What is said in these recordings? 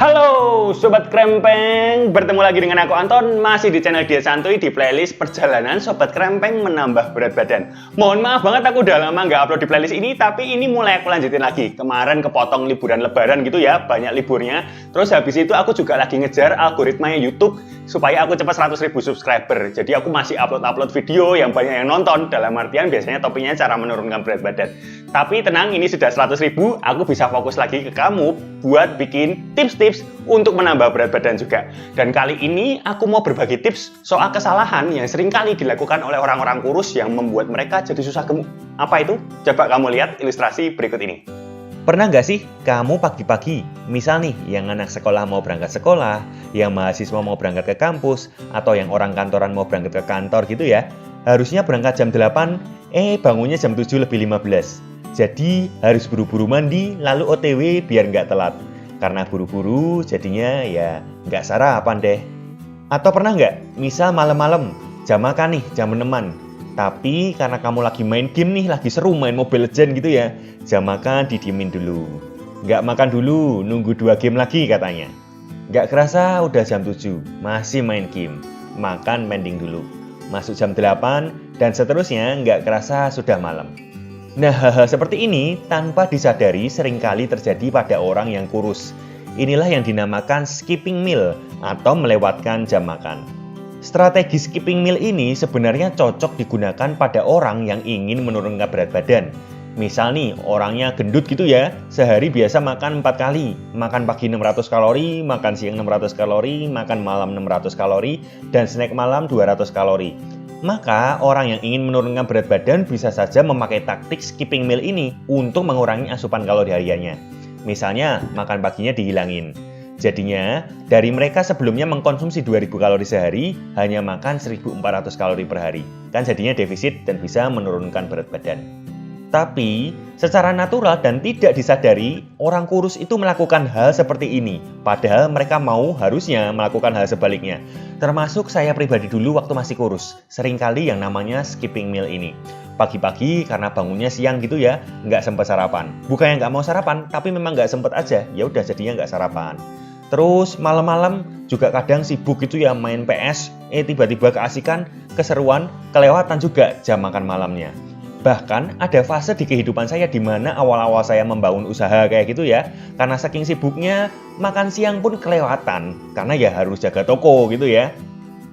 Halo Sobat Krempeng, bertemu lagi dengan aku Anton, masih di channel Diet Santuy di playlist perjalanan Sobat Krempeng menambah berat badan. Mohon maaf banget aku udah lama nggak upload di playlist ini, tapi ini mulai aku lanjutin lagi. Kemarin kepotong liburan lebaran gitu ya, banyak liburnya. Terus habis itu aku juga lagi ngejar algoritmanya YouTube supaya aku cepat 100.000 subscriber. Jadi aku masih upload video yang banyak yang nonton, dalam artian biasanya topiknya cara menurunkan berat badan. Tapi tenang, ini sudah 100.000, aku bisa fokus lagi ke kamu buat bikin tips-tips untuk menambah berat badan juga. Dan kali ini aku mau berbagi tips soal kesalahan yang sering kali dilakukan oleh orang-orang kurus yang membuat mereka jadi susah gemuk. Apa itu? Coba kamu lihat ilustrasi berikut ini. Pernah nggak sih kamu pagi-pagi, misal nih yang anak sekolah mau berangkat sekolah, yang mahasiswa mau berangkat ke kampus, atau yang orang kantoran mau berangkat ke kantor gitu ya, harusnya berangkat jam 8, bangunnya jam 7 lebih 15. Jadi harus buru-buru mandi, lalu OTW biar nggak telat. Karena buru-buru jadinya ya nggak sarapan deh. Atau pernah nggak, misal malam-malam, jam makan nih, jam 6-an. Tapi karena kamu lagi main game nih, lagi seru main Mobile Legends gitu ya, jam makan didiemin dulu. Nggak makan dulu, nunggu 2 game lagi katanya. Nggak kerasa udah jam 7, masih main game. Makan pending dulu. Masuk jam 8, dan seterusnya nggak kerasa sudah malam. Nah, hal-hal seperti ini tanpa disadari seringkali terjadi pada orang yang kurus. Inilah yang dinamakan skipping meal atau melewatkan jam makan. Strategi skipping meal ini sebenarnya cocok digunakan pada orang yang ingin menurunkan berat badan. Misal nih, orangnya gendut gitu ya, sehari biasa makan 4 kali. Makan pagi 600 kalori, makan siang 600 kalori, makan malam 600 kalori, dan snack malam 200 kalori. Maka orang yang ingin menurunkan berat badan bisa saja memakai taktik skipping meal ini untuk mengurangi asupan kalori hariannya. Misalnya, makan paginya dihilangin. Jadinya, dari mereka sebelumnya mengkonsumsi 2000 kalori sehari, hanya makan 1400 kalori per hari. Kan jadinya defisit dan bisa menurunkan berat badan. Tapi, secara natural dan tidak disadari, orang kurus itu melakukan hal seperti ini. Padahal mereka harusnya melakukan hal sebaliknya. Termasuk saya pribadi dulu waktu masih kurus. Seringkali yang namanya skipping meal ini. Pagi-pagi karena bangunnya siang gitu ya, nggak sempat sarapan. Bukan yang nggak mau sarapan, tapi memang nggak sempat aja. Ya udah jadinya nggak sarapan. Terus malam-malam juga kadang sibuk gitu ya main PS. Tiba-tiba keasikan, keseruan, kelewatan juga jam makan malamnya. Bahkan ada fase di kehidupan saya di mana awal-awal saya membangun usaha kayak gitu ya. Karena saking sibuknya, makan siang pun kelewatan. Karena ya harus jaga toko gitu ya.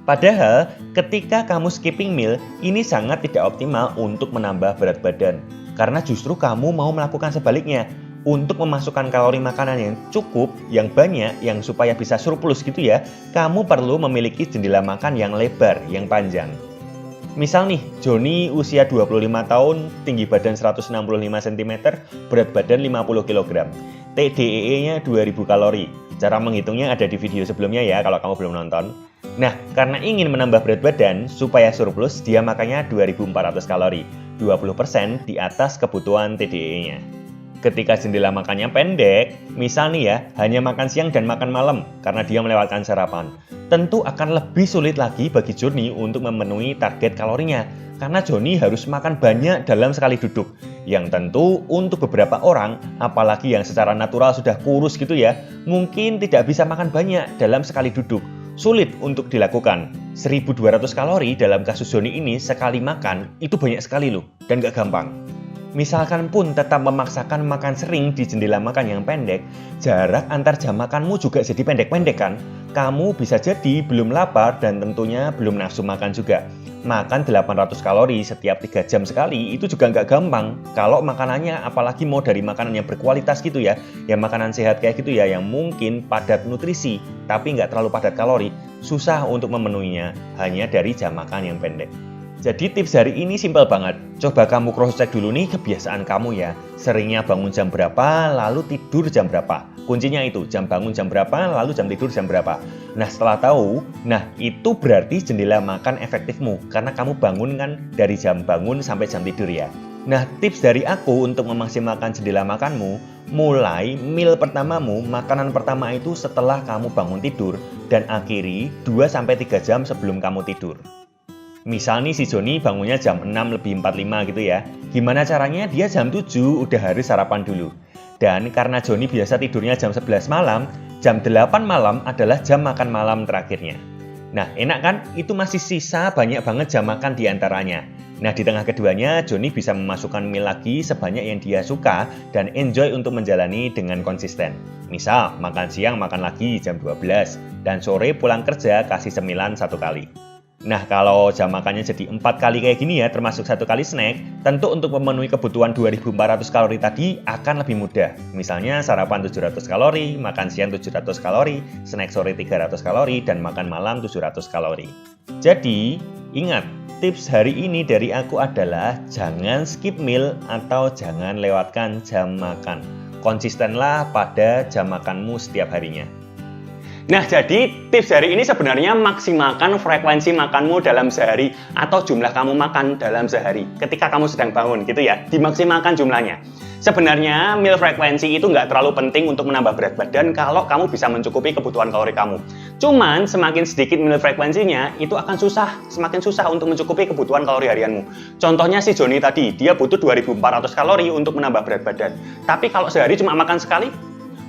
Padahal ketika kamu skipping meal, ini sangat tidak optimal untuk menambah berat badan. Karena justru kamu mau melakukan sebaliknya. Untuk memasukkan kalori makanan yang cukup, yang banyak, yang supaya bisa surplus gitu ya, kamu perlu memiliki jendela makan yang lebar, yang panjang. Misal nih, Joni usia 25 tahun, tinggi badan 165 cm, berat badan 50 kg. TDEE-nya 2000 kalori. Cara menghitungnya ada di video sebelumnya ya kalau kamu belum nonton. Nah, karena ingin menambah berat badan, supaya surplus, dia makannya 2400 kalori. 20% di atas kebutuhan TDEE-nya. Ketika jendela makannya pendek, misal nih ya, hanya makan siang dan makan malam karena dia melewatkan sarapan. Tentu akan lebih sulit lagi bagi Joni untuk memenuhi target kalorinya. Karena Joni harus makan banyak dalam sekali duduk. Yang tentu untuk beberapa orang, apalagi yang secara natural sudah kurus gitu ya, mungkin tidak bisa makan banyak dalam sekali duduk. Sulit untuk dilakukan. 1200 kalori dalam kasus Joni ini sekali makan, itu banyak sekali loh, dan gak gampang. Misalkan pun tetap memaksakan makan sering di jendela makan yang pendek, jarak antar jam makanmu juga jadi pendek-pendek kan? Kamu bisa jadi belum lapar dan tentunya belum nafsu makan juga. Makan 800 kalori setiap 3 jam sekali itu juga nggak gampang. Kalau makanannya apalagi mau dari makanan yang berkualitas gitu ya, yang makanan sehat kayak gitu ya, yang mungkin padat nutrisi tapi nggak terlalu padat kalori, susah untuk memenuhinya hanya dari jam makan yang pendek. Jadi tips hari ini simpel banget. Coba kamu cross check dulu nih kebiasaan kamu ya. Seringnya bangun jam berapa, lalu tidur jam berapa. Kuncinya itu, jam bangun jam berapa, lalu jam tidur jam berapa. Nah setelah tahu, itu berarti jendela makan efektifmu. Karena kamu bangun kan dari jam bangun sampai jam tidur ya. Nah tips dari aku untuk memaksimalkan jendela makanmu, mulai meal pertamamu, makanan pertama itu setelah kamu bangun tidur. Dan akhiri 2-3 jam sebelum kamu tidur. Misal nih si Joni bangunnya jam 6 lebih 45 gitu ya. Gimana caranya? Dia jam 7 udah harus sarapan dulu. Dan karena Joni biasa tidurnya jam 11 malam, Jam 8 malam adalah jam makan malam terakhirnya. Nah, enak kan? Itu masih sisa banyak banget jam makan di antaranya. Nah, di tengah keduanya, Joni bisa memasukkan meal lagi sebanyak yang dia suka dan enjoy untuk menjalani dengan konsisten. Misal, makan siang makan lagi jam 12, dan sore pulang kerja kasih cemilan 1 kali. Nah, kalau jam makannya jadi 4 kali kayak gini ya, termasuk 1 kali snack, tentu untuk memenuhi kebutuhan 2400 kalori tadi akan lebih mudah. Misalnya sarapan 700 kalori, makan siang 700 kalori, snack sore 300 kalori, dan makan malam 700 kalori. Jadi, ingat, tips hari ini dari aku adalah jangan skip meal atau jangan lewatkan jam makan. Konsistenlah pada jam makanmu setiap harinya. Nah, jadi tips hari ini sebenarnya maksimalkan frekuensi makanmu dalam sehari atau jumlah kamu makan dalam sehari ketika kamu sedang bangun gitu ya, dimaksimalkan jumlahnya. Sebenarnya meal frekuensi itu nggak terlalu penting untuk menambah berat badan kalau kamu bisa mencukupi kebutuhan kalori kamu. Cuman semakin sedikit meal frekuensinya itu akan semakin susah untuk mencukupi kebutuhan kalori harianmu. Contohnya si Joni tadi, dia butuh 2400 kalori untuk menambah berat badan. Tapi kalau sehari cuma makan sekali,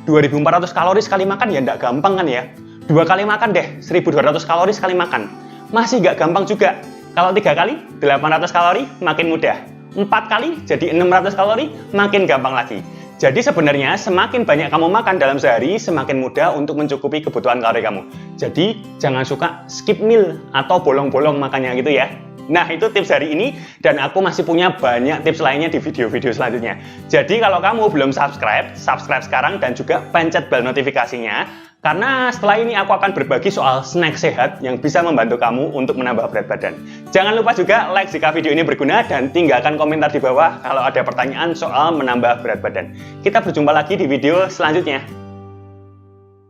2400 kalori sekali makan ya nggak gampang kan ya. 2 kali makan deh, 1200 kalori sekali makan. Masih nggak gampang juga. Kalau 3 kali, 800 kalori makin mudah. 4 kali jadi 600 kalori makin gampang lagi. Jadi sebenarnya semakin banyak kamu makan dalam sehari, semakin mudah untuk mencukupi kebutuhan kalori kamu. Jadi jangan suka skip meal atau bolong-bolong makannya gitu ya. Nah, itu tips hari ini, dan aku masih punya banyak tips lainnya di video-video selanjutnya. Jadi kalau kamu belum subscribe sekarang dan juga pencet bel notifikasinya, karena setelah ini aku akan berbagi soal snack sehat yang bisa membantu kamu untuk menambah berat badan. Jangan lupa juga like jika video ini berguna dan tinggalkan komentar di bawah kalau ada pertanyaan soal menambah berat badan. Kita berjumpa lagi di video selanjutnya.